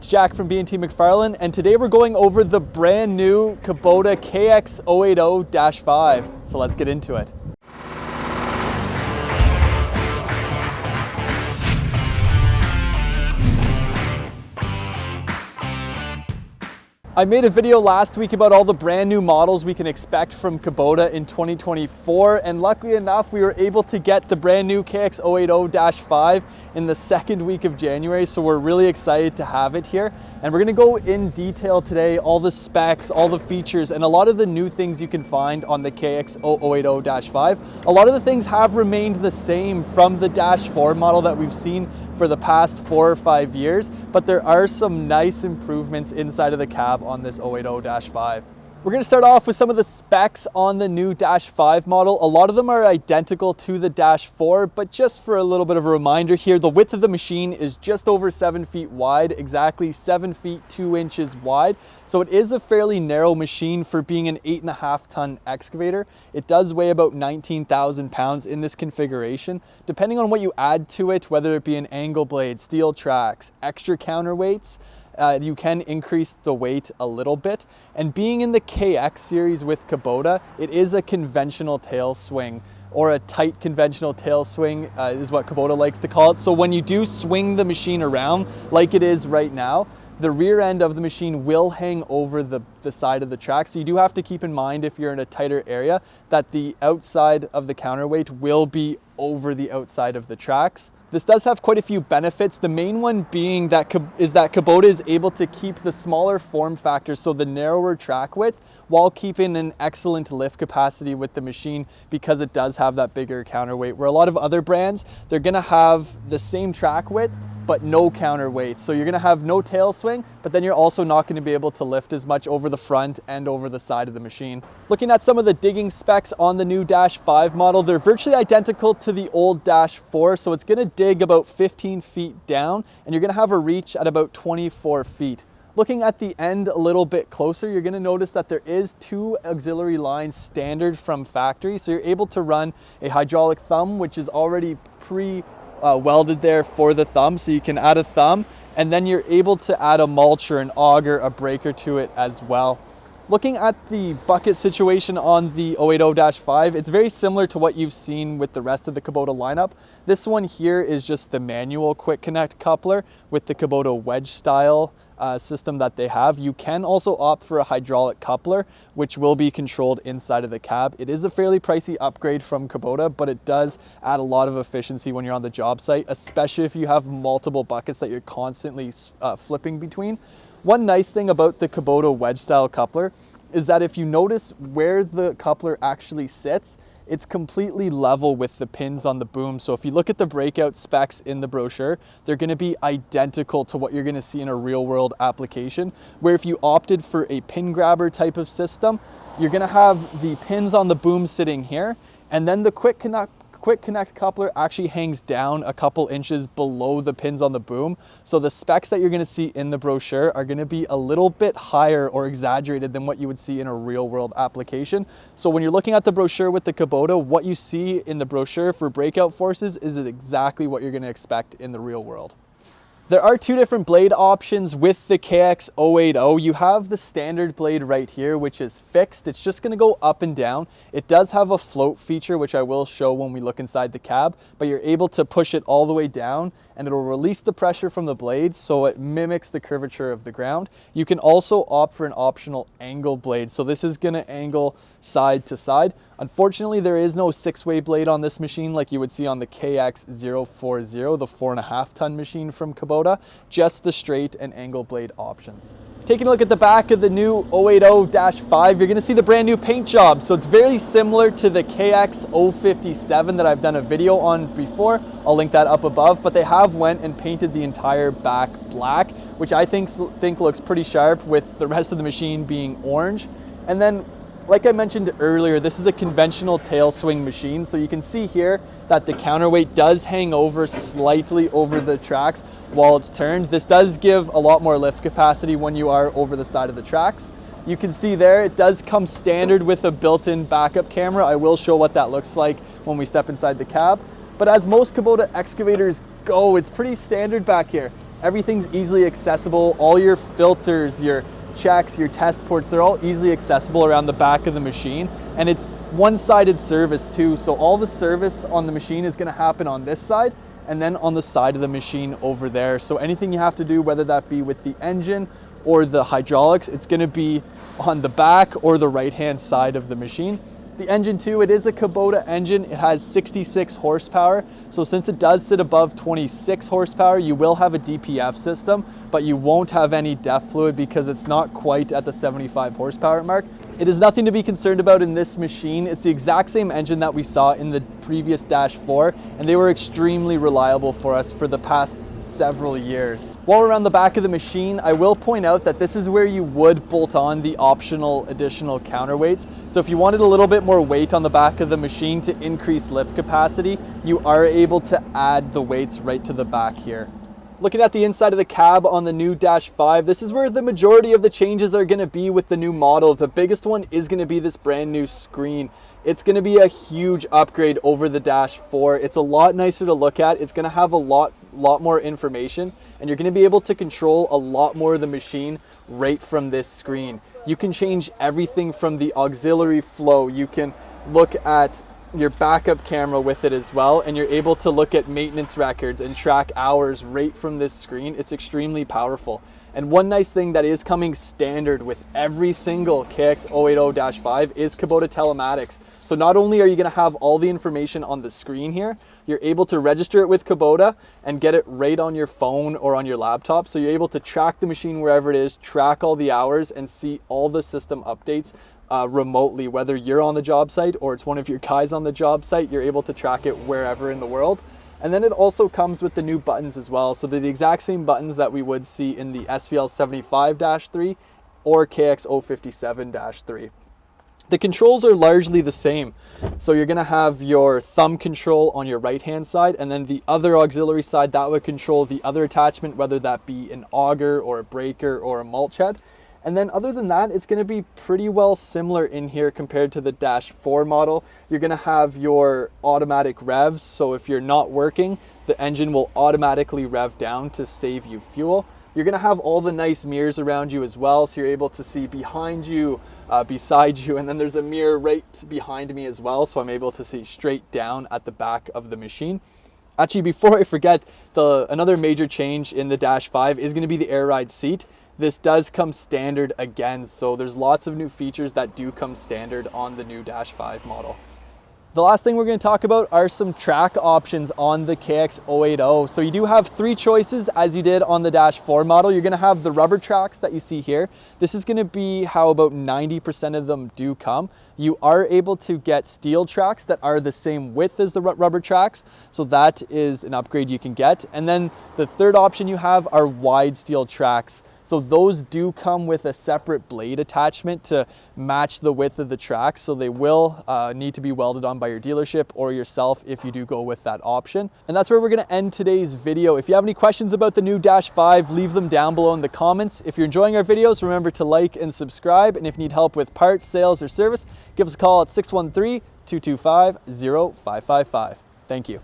it's Jack from B&T MacFarlane, and today we're going over the brand new Kubota KX080-5. So let's get into it. I made a video last week about all the brand new models we can expect from Kubota in 2024, and luckily enough we were able to get the brand new KX080-5 in the second week of January, so we're really excited to have it here. And we're going to go in detail today, all the specs, all the features, and a lot of the new things you can find on the KX080-5. A lot of the things have remained the same from the Dash 4 model that we've seen for the past 4 or 5 years, but there are some nice improvements inside of the cab on this 080-5. We're going to start off with some of the specs on the new Dash 5 model. A lot of them are identical to the Dash 4, but just for a little bit of a reminder here, the width of the machine is just over 7 feet wide, exactly 7 feet 2 inches wide. So it is a fairly narrow machine for being an 8.5-ton excavator. It does weigh about 19,000 pounds in this configuration. Depending on what you add to it, whether it be an angle blade, steel tracks, extra counterweights, you can increase the weight a little bit. And being in the KX series with Kubota, it is a conventional tail swing, or a tight conventional tail swing is what Kubota likes to call it. So when you do swing the machine around like it is right now, the rear end of the machine will hang over the side of the track. So you do have to keep in mind, if you're in a tighter area, that the outside of the counterweight will be over the outside of the tracks. This does have quite a few benefits. The main one being that Kubota is able to keep the smaller form factor, so the narrower track width, while keeping an excellent lift capacity with the machine, because it does have that bigger counterweight. Where a lot of other brands, they're gonna have the same track width, but no counterweight. So you're gonna have no tail swing, but then you're also not gonna be able to lift as much over the front and over the side of the machine. Looking at some of the digging specs on the new Dash 5 model, they're virtually identical to the old Dash 4. So it's gonna dig about 15 feet down, and you're gonna have a reach at about 24 feet. Looking at the end a little bit closer, you're gonna notice that there is 2 auxiliary lines standard from factory. So you're able to run a hydraulic thumb, which is already welded there for the thumb, so you can add a thumb, and then you're able to add a mulcher, an auger, a breaker to it as well. Looking at the bucket situation on the 080-5, it's very similar to what you've seen with the rest of the Kubota lineup. This one here is just the manual quick connect coupler with the Kubota wedge style system that they have. You can also opt for a hydraulic coupler, which will be controlled inside of the cab. It is a fairly pricey upgrade from Kubota, but it does add a lot of efficiency when you're on the job site, especially if you have multiple buckets that you're constantly flipping between. One nice thing about the Kubota wedge style coupler is that if you notice where the coupler actually sits, it's completely level with the pins on the boom. So if you look at the breakout specs in the brochure, they're gonna be identical to what you're gonna see in a real world application, where if you opted for a pin grabber type of system, you're gonna have the pins on the boom sitting here, and then the quick connect coupler actually hangs down a couple inches below the pins on the boom. So the specs that you're gonna see in the brochure are gonna be a little bit higher or exaggerated than what you would see in a real world application. So when you're looking at the brochure with the Kubota, what you see in the brochure for breakout forces is exactly what you're gonna expect in the real world. There are 2 different blade options with the KX080. You have the standard blade right here, which is fixed. It's just gonna go up and down. It does have a float feature, which I will show when we look inside the cab, but you're able to push it all the way down and it'll release the pressure from the blades, so it mimics the curvature of the ground. You can also opt for an optional angle blade. So this is gonna angle side to side. Unfortunately, there is no 6-way blade on this machine like you would see on the KX040, the 4.5-ton machine from Kubota, just the straight and angle blade options. Taking a look at the back of the new 080-5, you're gonna see the brand new paint job. So it's very similar to the KX057 that I've done a video on before. I'll link that up above, but they have went and painted the entire back black, which I think looks pretty sharp, with the rest of the machine being orange. And then, like I mentioned earlier, this is a conventional tail swing machine. So you can see here that the counterweight does hang over slightly over the tracks while it's turned. This does give a lot more lift capacity when you are over the side of the tracks. You can see there, it does come standard with a built-in backup camera. I will show what that looks like when we step inside the cab. But as most Kubota excavators go, it's pretty standard back here. Everything's easily accessible. All your filters, your checks, your test ports, they're all easily accessible around the back of the machine. And it's one-sided service too. So all the service on the machine is gonna happen on this side and then on the side of the machine over there. So anything you have to do, whether that be with the engine or the hydraulics, it's gonna be on the back or the right-hand side of the machine. The engine too, it is a Kubota engine. It has 66 horsepower. So since it does sit above 26 horsepower, you will have a DPF system, but you won't have any DEF fluid because it's not quite at the 75 horsepower mark. It is nothing to be concerned about in this machine. It's the exact same engine that we saw in the previous Dash 4, and they were extremely reliable for us for the past several years. While we're on the back of the machine, I will point out that this is where you would bolt on the optional additional counterweights. So if you wanted a little bit more weight on the back of the machine to increase lift capacity, you are able to add the weights right to the back here. Looking at the inside of the cab on the new Dash 5, this is where the majority of the changes are going to be with the new model. The biggest one is going to be this brand new screen. It's going to be a huge upgrade over the Dash 4. It's a lot nicer to look at. It's going to have a lot more information, and you're going to be able to control a lot more of the machine right from this screen. You can change everything from the auxiliary flow. You can look at your backup camera with it as well, and you're able to look at maintenance records and track hours right from this screen. It's extremely powerful. And one nice thing that is coming standard with every single KX080-5 is Kubota telematics. So not only are you going to have all the information on the screen here, you're able to register it with Kubota and get it right on your phone or on your laptop. So you're able to track the machine wherever it is, track all the hours, and see all the system updates remotely. Whether you're on the job site or it's one of your guys on the job site, you're able to track it wherever in the world. And then it also comes with the new buttons as well. So they're the exact same buttons that we would see in the SVL 75-3 or KX057-3. The controls are largely the same. So you're gonna have your thumb control on your right-hand side, and then the other auxiliary side that would control the other attachment, whether that be an auger or a breaker or a mulch head. And then other than that, it's going to be pretty well similar in here compared to the Dash 4 model. You're going to have your automatic revs. So if you're not working, the engine will automatically rev down to save you fuel. You're going to have all the nice mirrors around you as well. So you're able to see behind you, beside you, and then there's a mirror right behind me as well. So I'm able to see straight down at the back of the machine. Actually, before I forget, another major change in the Dash 5 is going to be the air ride seat. This does come standard again, so there's lots of new features that do come standard on the new Dash 5 model. The last thing we're going to talk about are some track options on the KX080. So you do have three choices as you did on the Dash 4 model. You're going to have the rubber tracks that you see here. This is going to be how about 90% of them do come. You are able to get steel tracks that are the same width as the rubber tracks. So that is an upgrade you can get. And then the third option you have are wide steel tracks. So those do come with a separate blade attachment to match the width of the track. So they will need to be welded on by your dealership or yourself if you do go with that option. And that's where we're gonna end today's video. If you have any questions about the new Dash 5, leave them down below in the comments. If you're enjoying our videos, remember to like and subscribe. And if you need help with parts, sales, or service, give us a call at 613-225-0555. Thank you.